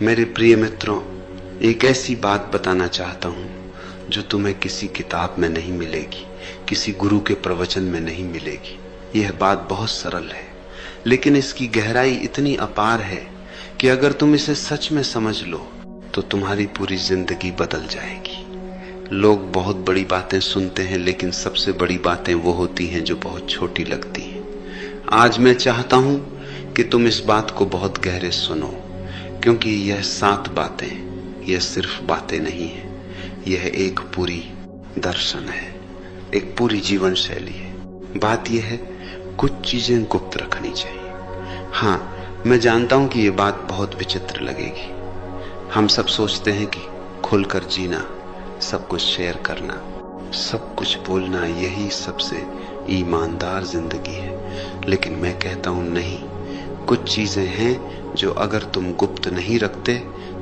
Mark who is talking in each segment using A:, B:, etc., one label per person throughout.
A: मेरे प्रिय मित्रों, एक ऐसी बात बताना चाहता हूं जो तुम्हें किसी किताब में नहीं मिलेगी, किसी गुरु के प्रवचन में नहीं मिलेगी। यह बात बहुत सरल है, लेकिन इसकी गहराई इतनी अपार है कि अगर तुम इसे सच में समझ लो तो तुम्हारी पूरी जिंदगी बदल जाएगी। लोग बहुत बड़ी बातें सुनते हैं, लेकिन सबसे बड़ी बातें वो होती हैं जो बहुत छोटी लगती हैं। आज मैं चाहता हूं कि तुम इस बात को बहुत गहरे सुनो, क्योंकि यह 7 बातें यह सिर्फ बातें नहीं है, यह एक पूरी दर्शन है, एक पूरी जीवन शैली है। बात यह है, कुछ चीजें गुप्त रखनी चाहिए। हाँ, मैं जानता हूं कि यह बात बहुत विचित्र लगेगी। हम सब सोचते हैं कि खुलकर जीना, सब कुछ शेयर करना, सब कुछ बोलना, यही सबसे ईमानदार जिंदगी है। लेकिन मैं कहता हूं नहीं, कुछ चीजें हैं जो अगर तुम गुप्त नहीं रखते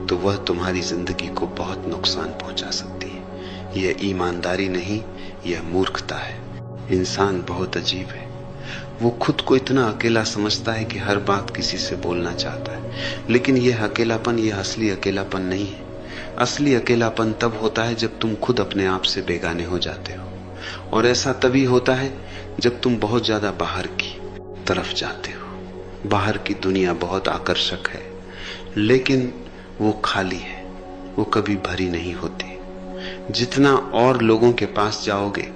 A: तो वह तुम्हारी जिंदगी को बहुत नुकसान पहुंचा सकती है। यह ईमानदारी नहीं, यह मूर्खता है। इंसान बहुत अजीब है। वो खुद को इतना अकेला समझता है कि हर बात किसी से बोलना चाहता है, लेकिन यह अकेलापन, यह असली अकेलापन नहीं है। असली अकेलापन तब होता है जब तुम खुद अपने आप से बेगाने हो जाते हो, और ऐसा तभी होता है जब तुम बहुत ज्यादा बाहर की तरफ जाते हो। बाहर की दुनिया बहुत आकर्षक है, लेकिन वो खाली है, वो कभी भरी नहीं होती। जितना और लोगों के पास जाओगे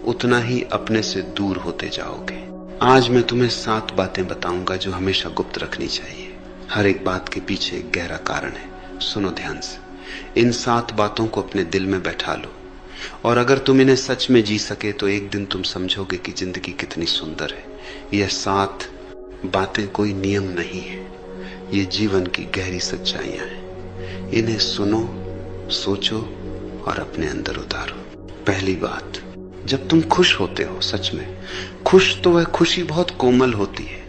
A: उतना ही अपने से दूर होते जाओगे। आज मैं तुम्हें 7 बातें बताऊंगा जो हमेशा गुप्त रखनी चाहिए। हर एक बात के पीछे एक गहरा कारण है। सुनो ध्यान से। इन 7 बातों को अपने दिल में बैठा लो, और अगर तुम इन्हें सच में जी सके तो एक दिन तुम समझोगे कि जिंदगी कितनी सुंदर है। यह 7 बातें कोई नियम नहीं है, ये जीवन की गहरी सच्चाइयां हैं। इन्हें सुनो, सोचो और अपने अंदर उतारो। पहली बात, जब तुम खुश होते हो, सच में खुश, तो वह खुशी बहुत कोमल होती है।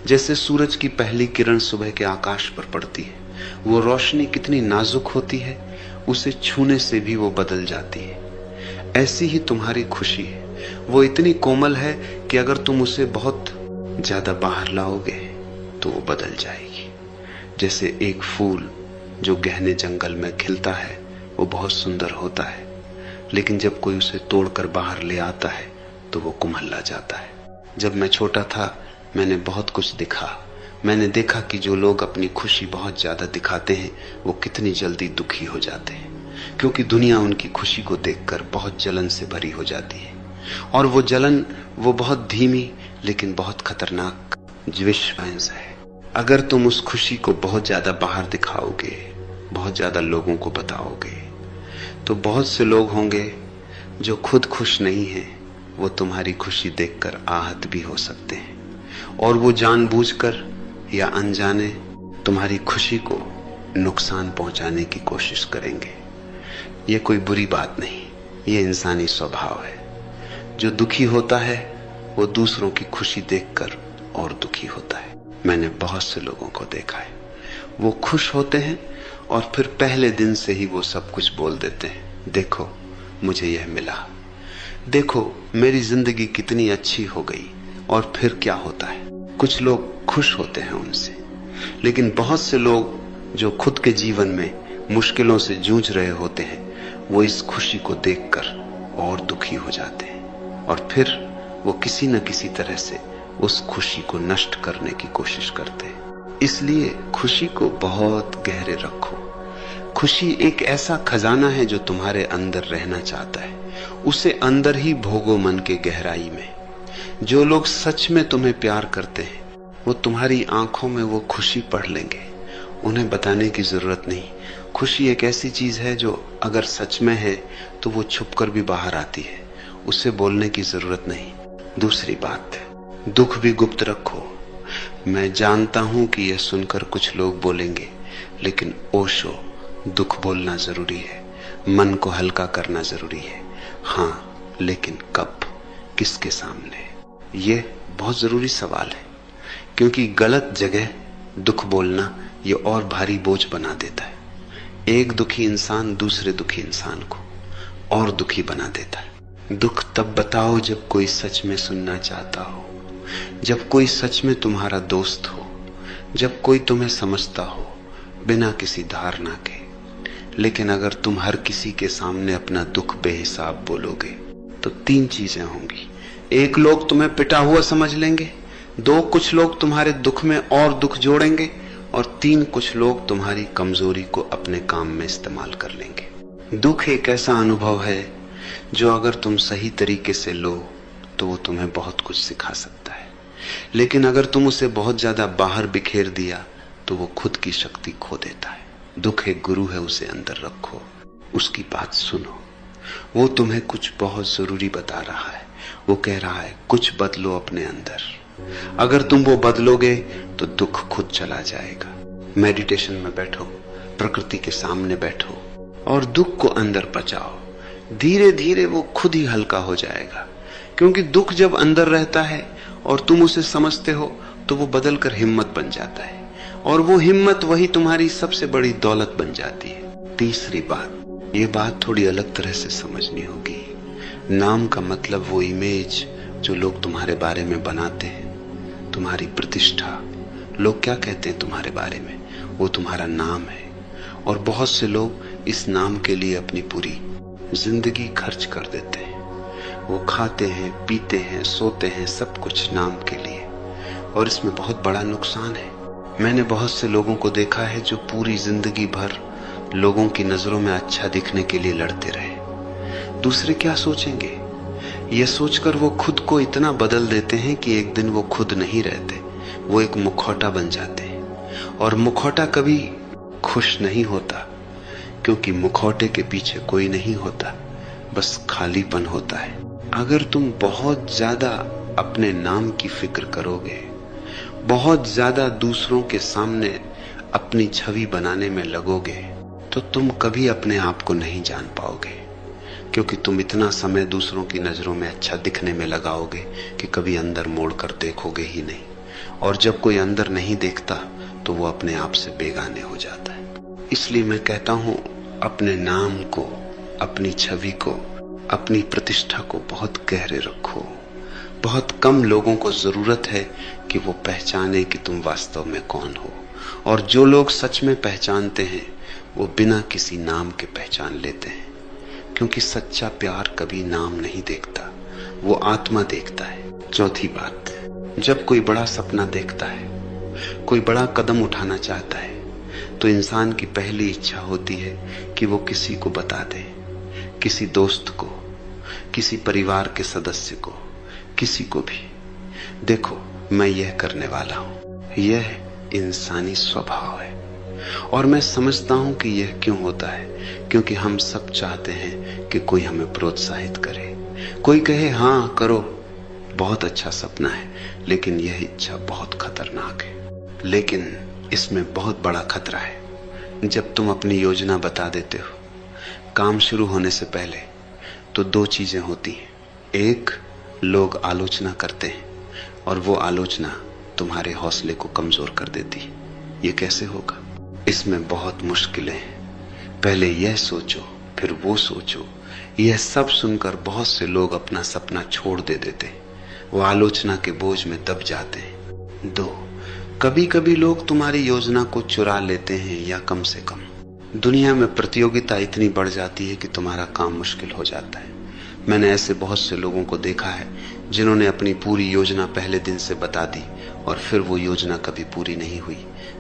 A: जैसे सूरज की पहली किरण सुबह के आकाश पर पड़ती है, वो रोशनी कितनी नाजुक होती है, उसे छूने से भी वो बदल जाती है। ऐसी ही तुम्हारी खुशी है, वो इतनी कोमल है कि अगर तुम उसे बहुत ज्यादा बाहर लाओगे तो वो बदल जाएगी। जैसे एक फूल जो गहने जंगल में खिलता है, वो बहुत सुंदर होता है, लेकिन जब कोई उसे तोड़कर बाहर ले आता है तो वो कुम्हला जाता है। जब मैं छोटा था, मैंने बहुत कुछ दिखा। मैंने देखा कि जो लोग अपनी खुशी बहुत ज्यादा दिखाते हैं वो कितनी जल्दी दुखी हो जाते हैं, क्योंकि दुनिया उनकी खुशी को देखकर बहुत जलन से भरी हो जाती है। और वो जलन, वो बहुत धीमी लेकिन बहुत खतरनाक विष है। अगर तुम उस खुशी को बहुत ज्यादा बाहर दिखाओगे, बहुत ज्यादा लोगों को बताओगे, तो बहुत से लोग होंगे जो खुद खुश नहीं हैं, वो तुम्हारी खुशी देखकर आहत भी हो सकते हैं, और वो जानबूझकर या अनजाने तुम्हारी खुशी को नुकसान पहुंचाने की कोशिश करेंगे। ये कोई बुरी बात नहीं, ये इंसानी स्वभाव है। जो दुखी होता है वो दूसरों की खुशी देखकर और दुखी होता है। मैंने बहुत से लोगों को देखा है, वो खुश होते हैं और फिर पहले दिन से ही वो सब कुछ बोल देते हैं। देखो मुझे यह मिला, देखो मेरी जिंदगी कितनी अच्छी हो गई। और फिर क्या होता है, कुछ लोग खुश होते हैं उनसे, लेकिन बहुत से लोग जो खुद के जीवन में मुश्किलों से जूझ रहे होते हैं, वो इस खुशी को देखकर और दुखी हो जाते हैं, और फिर वो किसी न किसी तरह से उस खुशी को नष्ट करने की कोशिश करते हैं। इसलिए खुशी को बहुत गहरे रखो। खुशी एक ऐसा खजाना है जो तुम्हारे अंदर रहना चाहता है, उसे अंदर ही भोगो मन के गहराई में। जो लोग सच में तुम्हें प्यार करते हैं वो तुम्हारी आंखों में वो खुशी पढ़ लेंगे, उन्हें बताने की जरूरत नहीं। खुशी एक ऐसी चीज है जो अगर सच में है तो वो छुपकर भी बाहर आती है, उसे बोलने की जरूरत नहीं। दूसरी बात, दुख भी गुप्त रखो। मैं जानता हूं कि यह सुनकर कुछ लोग बोलेंगे, लेकिन ओशो, दुख बोलना जरूरी है, मन को हल्का करना जरूरी है। हाँ, लेकिन कब, किसके सामने, ये बहुत जरूरी सवाल है, क्योंकि गलत जगह दुख बोलना ये और भारी बोझ बना देता है। एक दुखी इंसान दूसरे दुखी इंसान को और दुखी बना देता है। दुख तब बताओ जब कोई सच में सुनना चाहता हो, जब कोई सच में तुम्हारा दोस्त हो, जब कोई तुम्हें समझता हो। बिना किसी धारणा के। लेकिन अगर तुम हर किसी के सामने अपना दुख बेहिसाब बोलोगे तो 3 चीजें होंगी। 1, लोग तुम्हें पिटा हुआ समझ लेंगे। 2, कुछ लोग तुम्हारे दुख में और दुख जोड़ेंगे। और 3, कुछ लोग तुम्हारी कमजोरी को अपने काम में इस्तेमाल कर लेंगे। दुख एक ऐसा अनुभव है जो अगर तुम सही तरीके से लो तो वो तुम्हें बहुत कुछ सिखा सकता है, लेकिन अगर तुम उसे बहुत ज्यादा बाहर बिखेर दिया तो वो खुद की शक्ति खो देता है। दुख एक गुरु है, उसे अंदर रखो, उसकी बात सुनो। वो तुम्हें कुछ बहुत जरूरी बता रहा है। वो कह रहा है कुछ बदलो अपने अंदर। अगर तुम वो बदलोगे तो दुख खुद चला जाएगा। मेडिटेशन में बैठो, प्रकृति के सामने बैठो और दुख को अंदर पचाओ। धीरे धीरे वो खुद ही हल्का हो जाएगा, क्योंकि दुख जब अंदर रहता है और तुम उसे समझते हो तो वो बदलकर हिम्मत बन जाता है, और वो हिम्मत वही तुम्हारी सबसे बड़ी दौलत बन जाती है। तीसरी बात, ये बात थोड़ी अलग तरह से समझनी होगी। नाम का मतलब वो इमेज जो लोग तुम्हारे बारे में बनाते हैं, तुम्हारी प्रतिष्ठा। लोग क्या कहते हैं तुम्हारे बारे में, वो तुम्हारा नाम है। और बहुत से लोग इस नाम के लिए अपनी पूरी जिंदगी खर्च कर देते हैं। वो खाते हैं, पीते हैं, सोते हैं, सब कुछ नाम के लिए, और इसमें बहुत बड़ा नुकसान है। मैंने बहुत से लोगों को देखा है जो पूरी जिंदगी भर लोगों की नजरों में अच्छा दिखने के लिए लड़ते रहे। दूसरे क्या सोचेंगे, यह सोचकर वो खुद को इतना बदल देते हैं कि एक दिन वो खुद नहीं रहते, वो एक मुखौटा बन जाते हैं। और मुखौटा कभी खुश नहीं होता, क्योंकि मुखौटे के पीछे कोई नहीं होता, बस खालीपन होता है। अगर तुम बहुत ज्यादा अपने नाम की फिक्र करोगे, बहुत ज्यादा दूसरों के सामने अपनी छवि बनाने में लगोगे, तो तुम कभी अपने आप को नहीं जान पाओगे, क्योंकि तुम इतना समय दूसरों की नजरों में अच्छा दिखने में लगाओगे कि कभी अंदर मोड़ कर देखोगे ही नहीं। और जब कोई अंदर नहीं देखता तो वो अपने आप से बेगाने हो जाता है। इसलिए मैं कहता हूं, अपने नाम को, अपनी छवि को, अपनी प्रतिष्ठा को बहुत गहरे रखो। बहुत कम लोगों को जरूरत है कि वो पहचाने कि तुम वास्तव में कौन हो, और जो लोग सच में पहचानते हैं वो बिना किसी नाम के पहचान लेते हैं, क्योंकि सच्चा प्यार कभी नाम नहीं देखता, वो आत्मा देखता है। चौथी बात, जब कोई बड़ा सपना देखता है, कोई बड़ा कदम उठाना चाहता है, तो इंसान की पहली इच्छा होती है कि वो किसी को बता दे, किसी दोस्त को, किसी परिवार के सदस्य को, किसी को भी, देखो मैं यह करने वाला हूं। यह इंसानी स्वभाव है, और मैं समझता हूं कि यह क्यों होता है, क्योंकि हम सब चाहते हैं कि कोई हमें प्रोत्साहित करे, कोई कहे हाँ करो, बहुत अच्छा सपना है, लेकिन यह इच्छा बहुत खतरनाक है। लेकिन इसमें बहुत बड़ा खतरा है। जब तुम अपनी योजना बता देते हो काम शुरू होने से पहले, तो 2 चीजें होती हैं। एक, लोग आलोचना करते हैं, और वो आलोचना तुम्हारे हौसले को कमजोर कर देती है। ये कैसे होगा? इसमें बहुत मुश्किलें हैं। पहले यह सोचो, फिर वो सोचो। यह सब सुनकर बहुत से लोग अपना सपना छोड़ देते, वो आलोचना के बोझ में दब जाते हैं। 2, कभी कभी लोग तुम्हारी योजना को चुरा लेते हैं, या कम से कम दुनिया में प्रतियोगिता इतनी बढ़ जाती है कि तुम्हारा काम मुश्किल हो जाता है। मैंने ऐसे बहुत से लोगों को देखा है जिन्होंने अपनी पूरी योजना पहले दिन से बता दी, और फिर वो योजना कभी पूरी नहीं हुई,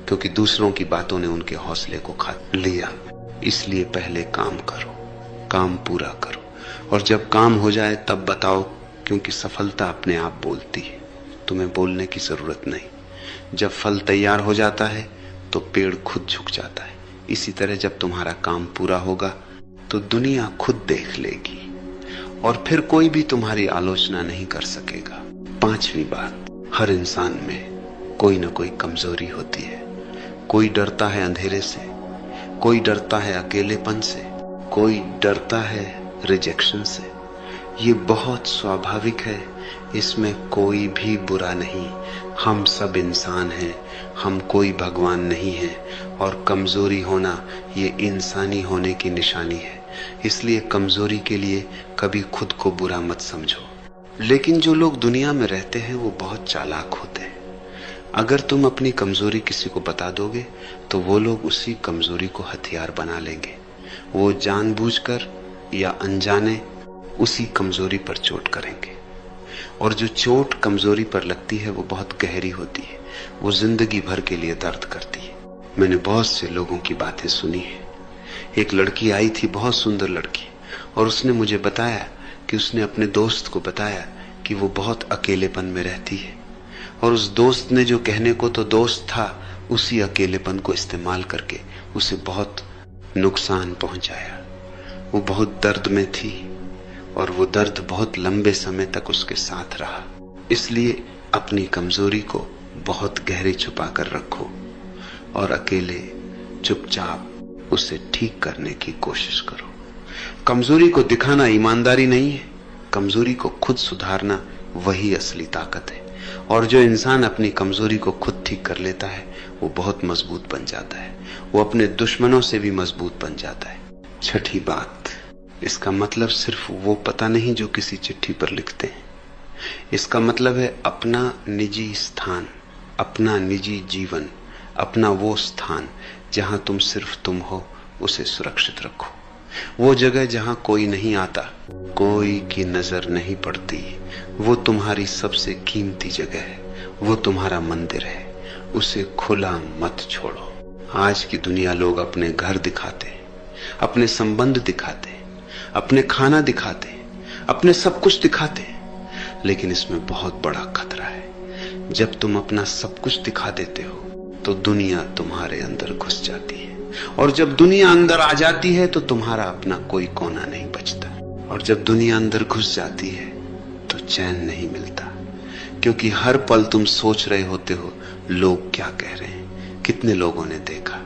A: क्योंकि दूसरों की बातों ने उनके हौसले को खा लिया। इसलिए पहले काम करो, काम पूरा करो, और जब काम हो जाए तब बताओ, क्योंकि सफलता अपने आप बोलती है, तुम्हें बोलने की जरूरत नहीं। जब फल तैयार हो जाता है तो पेड़ खुद झुक जाता है। इसी तरह जब तुम्हारा काम पूरा होगा तो दुनिया खुद देख लेगी, और फिर कोई भी तुम्हारी आलोचना नहीं कर सकेगा। 5वीं बात, हर इंसान में कोई न कोई कमजोरी होती है। कोई डरता है अंधेरे से, कोई डरता है अकेलेपन से, कोई डरता है रिजेक्शन से। ये बहुत स्वाभाविक है, इसमें कोई भी बुरा नहीं। हम सब इंसान हैं, हम कोई भगवान नहीं है, और कमजोरी होना ये इंसानी होने की निशानी है। इसलिए कमजोरी के लिए कभी खुद को बुरा मत समझो। लेकिन जो लोग दुनिया में रहते हैं वो बहुत चालाक होते हैं। अगर तुम अपनी कमजोरी किसी को बता दोगे तो वो लोग उसी कमजोरी को हथियार बना लेंगे। वो जानबूझकर या अनजाने उसी कमजोरी पर चोट करेंगे, और जो चोट कमजोरी पर लगती है वो बहुत गहरी होती है, वो जिंदगी भर के लिए दर्द करती है। मैंने बहुत से लोगों की बातें सुनी है। एक लड़की आई थी, बहुत सुंदर लड़की, और उसने मुझे बताया कि उसने अपने दोस्त को बताया कि वो बहुत अकेलेपन में रहती है, और उस दोस्त ने जो कहने को तो दोस्त था, उसी अकेलेपन को इस्तेमाल करके उसे बहुत नुकसान पहुंचाया। वो बहुत दर्द में थी और वो दर्द बहुत लंबे समय तक उसके साथ रहा। इसलिए अपनी कमजोरी को बहुत गहरे छुपा कर रखो और अकेले चुपचाप उसे ठीक करने की कोशिश करो। कमजोरी को दिखाना ईमानदारी नहीं है, कमजोरी को खुद सुधारना वही असली ताकत है। और जो इंसान अपनी कमजोरी को खुद ठीक कर लेता है वो बहुत मजबूत बन जाता है, वो अपने दुश्मनों से भी मजबूत बन जाता है। छठी बात, इसका मतलब सिर्फ वो पता नहीं जो किसी चिट्ठी पर लिखते हैं। इसका मतलब है अपना निजी स्थान, अपना निजी जीवन, अपना वो स्थान जहां तुम सिर्फ तुम हो, उसे सुरक्षित रखो। वो जगह जहां कोई नहीं आता, कोई की नजर नहीं पड़ती, वो तुम्हारी सबसे कीमती जगह है, वो तुम्हारा मंदिर है, उसे खुला मत छोड़ो। आज की दुनिया लोग अपने घर दिखाते, अपने संबंध दिखाते, अपने खाना दिखाते, अपने सब कुछ दिखाते, लेकिन इसमें बहुत बड़ा खतरा है। जब तुम अपना सब कुछ दिखा देते हो तो दुनिया तुम्हारे अंदर घुस जाती है, और जब दुनिया अंदर आ जाती है तो तुम्हारा अपना कोई कोना नहीं बचता, और जब दुनिया अंदर घुस जाती है तो चैन नहीं मिलता, क्योंकि हर पल तुम सोच रहे होते हो लोग क्या कह रहे हैं, कितने लोगों ने देखा,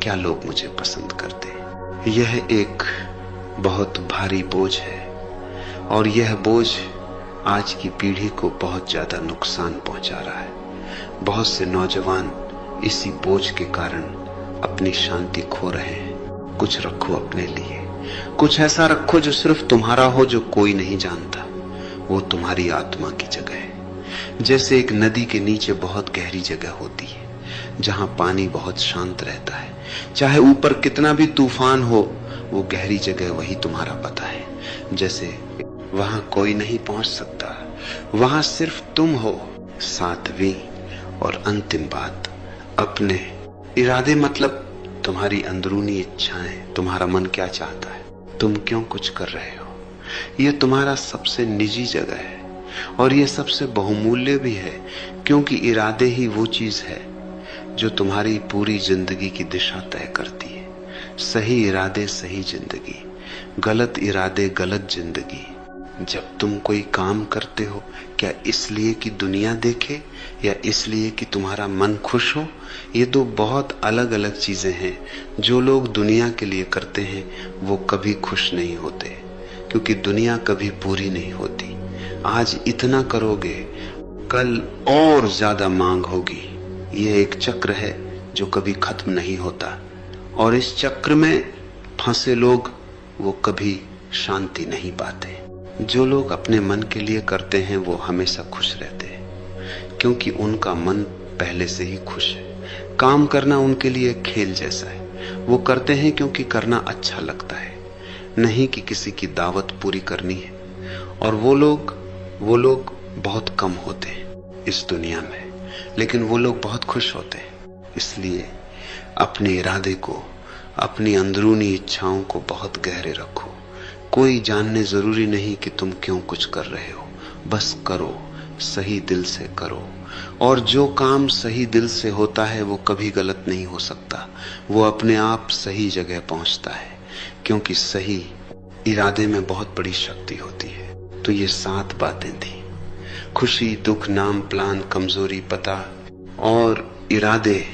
A: क्या लोग मुझे पसंद करते हैं। यह एक बहुत भारी बोझ है, और यह बोझ आज की पीढ़ी को बहुत ज्यादा नुकसान पहुंचा रहा है। बहुत से नौजवान इसी बोझ के कारण अपनी शांति खो रहे हैं। कुछ रखो अपने लिए, कुछ ऐसा रखो जो सिर्फ तुम्हारा हो, जो कोई नहीं जानता। वो तुम्हारी आत्मा की जगह है। जैसे एक नदी के नीचे बहुत गहरी जगह होती है जहां पानी बहुत शांत रहता है, चाहे ऊपर कितना भी तूफान हो, वो गहरी जगह वही तुम्हारा पता है। जैसे वहां कोई नहीं पहुंच सकता, वहां सिर्फ तुम हो। सातवीं और अंतिम बात, अपने इरादे, मतलब तुम्हारी अंदरूनी इच्छाएं, तुम्हारा मन क्या चाहता है, तुम क्यों कुछ कर रहे हो, यह तुम्हारा सबसे निजी जगह है, और यह सबसे बहुमूल्य भी है, क्योंकि इरादे ही वो चीज है जो तुम्हारी पूरी जिंदगी की दिशा तय करती है। सही इरादे सही जिंदगी, गलत इरादे गलत जिंदगी। जब तुम कोई काम करते हो, क्या इसलिए कि दुनिया देखे या इसलिए कि तुम्हारा मन खुश हो? ये दो बहुत अलग अलग चीजें हैं। जो लोग दुनिया के लिए करते हैं वो कभी खुश नहीं होते, क्योंकि दुनिया कभी पूरी नहीं होती। आज इतना करोगे, कल और ज्यादा मांग होगी। ये एक चक्र है जो कभी खत्म नहीं होता, और इस चक्र में फंसे लोग वो कभी शांति नहीं पाते। जो लोग अपने मन के लिए करते हैं वो हमेशा खुश रहते हैं, क्योंकि उनका मन पहले से ही खुश है। काम करना उनके लिए खेल जैसा है, वो करते हैं क्योंकि करना अच्छा लगता है, नहीं कि किसी की दावत पूरी करनी है। और वो लोग बहुत कम होते हैं इस दुनिया में, लेकिन वो लोग बहुत खुश होते हैं। इसलिए अपने इरादे को, अपनी अंदरूनी इच्छाओं को बहुत गहरे रखो। कोई जानने जरूरी नहीं कि तुम क्यों कुछ कर रहे हो, बस करो, सही दिल से करो। और जो काम सही दिल से होता है वो कभी गलत नहीं हो सकता, वो अपने आप सही जगह पहुंचता है, क्योंकि सही इरादे में बहुत बड़ी शक्ति होती है। तो ये 7 बातें थी, खुशी, दुख, नाम, प्लान, कमजोरी, पता और इरादे।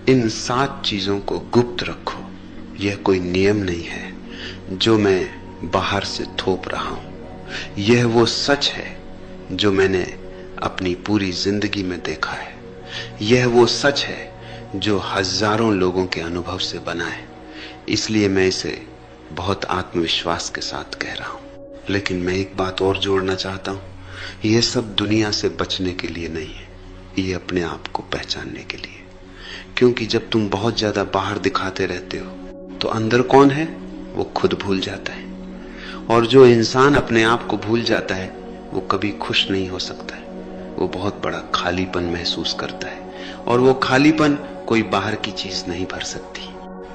A: इन 7 चीजों को गुप्त रखो। यह कोई नियम नहीं है जो मैं बाहर से थोप रहा हूं, यह वो सच है जो मैंने अपनी पूरी जिंदगी में देखा है। यह वो सच है जो हजारों लोगों के अनुभव से बना है। इसलिए मैं इसे बहुत आत्मविश्वास के साथ कह रहा हूं। लेकिन मैं एक बात और जोड़ना चाहता हूं, यह सब दुनिया से बचने के लिए नहीं है, ये अपने आप को पहचानने के लिए। क्योंकि जब तुम बहुत ज्यादा बाहर दिखाते रहते हो तो अंदर कौन है वो खुद भूल जाता है। और जो इंसान अपने आप को भूल जाता है वो कभी खुश नहीं हो सकता है। वो बहुत बड़ा खालीपन महसूस करता है, और वो खालीपन कोई बाहर की चीज नहीं भर सकती।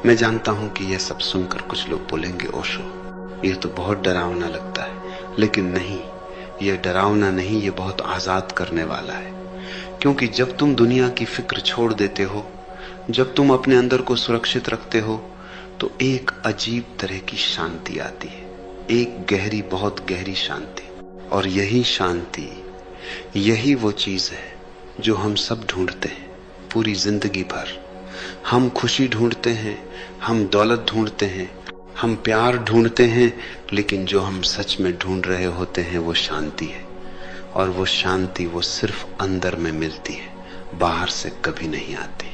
A: मैं जानता हूं कि यह सब सुनकर कुछ लोग बोलेंगे, ओशो यह तो बहुत डरावना लगता है। लेकिन नहीं, यह डरावना नहीं, यह बहुत आजाद करने वाला है। क्योंकि जब तुम दुनिया की फिक्र छोड़ देते हो, जब तुम अपने अंदर को सुरक्षित रखते हो, तो एक अजीब तरह की शांति आती है, एक गहरी, बहुत गहरी शांति। और यही शांति, यही वो चीज है जो हम सब ढूंढते हैं पूरी जिंदगी भर। हम खुशी ढूंढते हैं, हम दौलत ढूंढते हैं, हम प्यार ढूंढते हैं, लेकिन जो हम सच में ढूंढ रहे होते हैं वो शांति है। और वो शांति वो सिर्फ अंदर में मिलती है, बाहर से कभी नहीं आती।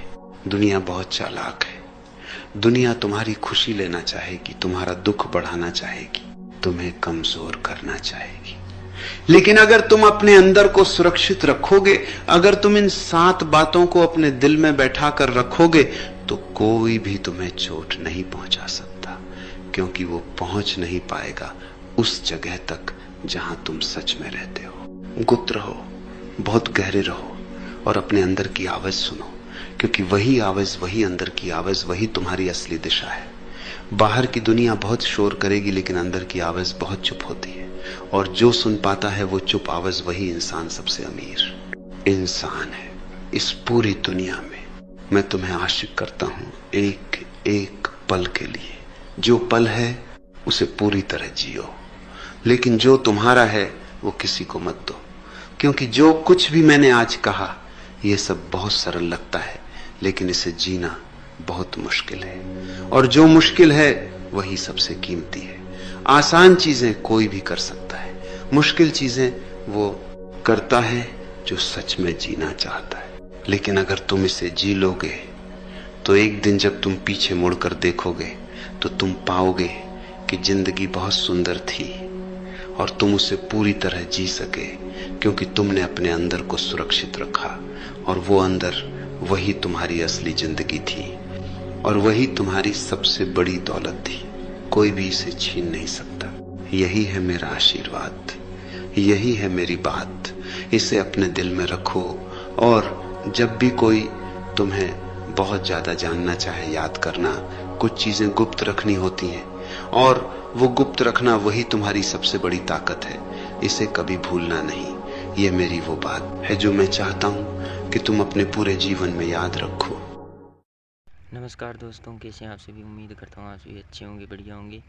A: दुनिया बहुत चालाक है। दुनिया तुम्हारी खुशी लेना चाहेगी, तुम्हारा दुख बढ़ाना चाहेगी, तुम्हें कमजोर करना चाहेगी। लेकिन अगर तुम अपने अंदर को सुरक्षित रखोगे, अगर तुम इन 7 बातों को अपने दिल में बैठा कर रखोगे, तो कोई भी तुम्हें चोट नहीं पहुंचा सकता। क्योंकि वो पहुंच नहीं पाएगा उस जगह तक जहां तुम सच में रहते हो। गुप्त रहो, बहुत गहरे रहो, और अपने अंदर की आवाज सुनो। क्योंकि वही आवाज, वही अंदर की आवाज, वही तुम्हारी असली दिशा है। बाहर की दुनिया बहुत शोर करेगी, लेकिन अंदर की आवाज बहुत चुप होती है। और जो सुन पाता है वो चुप आवाज, वही इंसान सबसे अमीर इंसान है इस पूरी दुनिया में। मैं तुम्हें आशिक करता हूं एक एक पल के लिए। जो पल है उसे पूरी तरह जियो, लेकिन जो तुम्हारा है वो किसी को मत दो। क्योंकि जो कुछ भी मैंने आज कहा, यह सब बहुत सरल लगता है, लेकिन इसे जीना बहुत मुश्किल है। और जो मुश्किल है वही सबसे कीमती है। आसान चीजें कोई भी कर सकता है, मुश्किल चीजें वो करता है जो सच में जीना चाहता है। लेकिन अगर तुम इसे जी लोगे, तो एक दिन जब तुम पीछे मुड़कर देखोगे तो तुम पाओगे कि जिंदगी बहुत सुंदर थी, और तुम उसे पूरी तरह जी सके, क्योंकि तुमने अपने अंदर को सुरक्षित रखा। और वो अंदर, वही तुम्हारी असली जिंदगी थी, और वही तुम्हारी सबसे बड़ी दौलत थी। कोई भी इसे छीन नहीं सकता। यही है मेरा आशीर्वाद, यही है मेरी बात। इसे अपने दिल में रखो, और जब भी कोई तुम्हें बहुत ज्यादा जानना चाहे, याद करना, कुछ चीजें गुप्त रखनी होती हैं, और वो गुप्त रखना वही तुम्हारी सबसे बड़ी ताकत है। इसे कभी भूलना नहीं। ये मेरी वो बात है जो मैं चाहता हूं कि तुम अपने पूरे जीवन में याद रखो।
B: नमस्कार दोस्तों, कैसे हैं आप सभी। उम्मीद करता हूँ आप सभी अच्छे होंगे, बढ़िया होंगे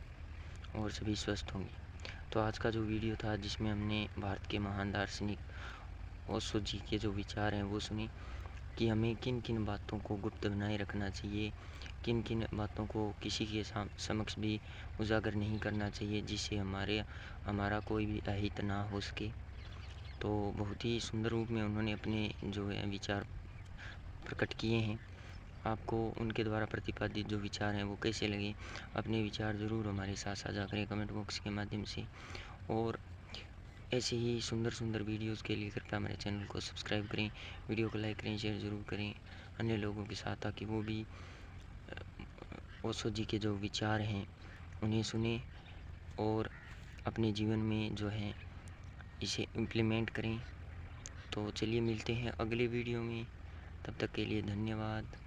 B: और सभी स्वस्थ होंगे। तो आज का जो वीडियो था, जिसमें हमने भारत के महान दार्शनिक ओशो जी के जो विचार हैं वो सुनी, कि हमें किन किन बातों को गुप्त बनाए रखना चाहिए, किन किन बातों को किसी के समक्ष भी उजागर नहीं करना चाहिए, जिससे हमारा कोई भी अहित ना हो सके। तो बहुत ही सुंदर रूप में उन्होंने अपने जो है विचार प्रकट किए हैं। आपको उनके द्वारा प्रतिपादित जो विचार हैं वो कैसे लगे, अपने विचार ज़रूर हमारे साथ साझा करें कमेंट बॉक्स के माध्यम से। और ऐसे ही सुंदर सुंदर वीडियोस के लिए कृपया हमारे चैनल को सब्सक्राइब करें, वीडियो को लाइक करें, शेयर ज़रूर करें अन्य लोगों के साथ, ताकि वो भी ओशो जी के जो विचार हैं उन्हें सुने और अपने जीवन में जो है इसे इम्प्लीमेंट करें। तो चलिए मिलते हैं अगले वीडियो में, तब तक के लिए धन्यवाद।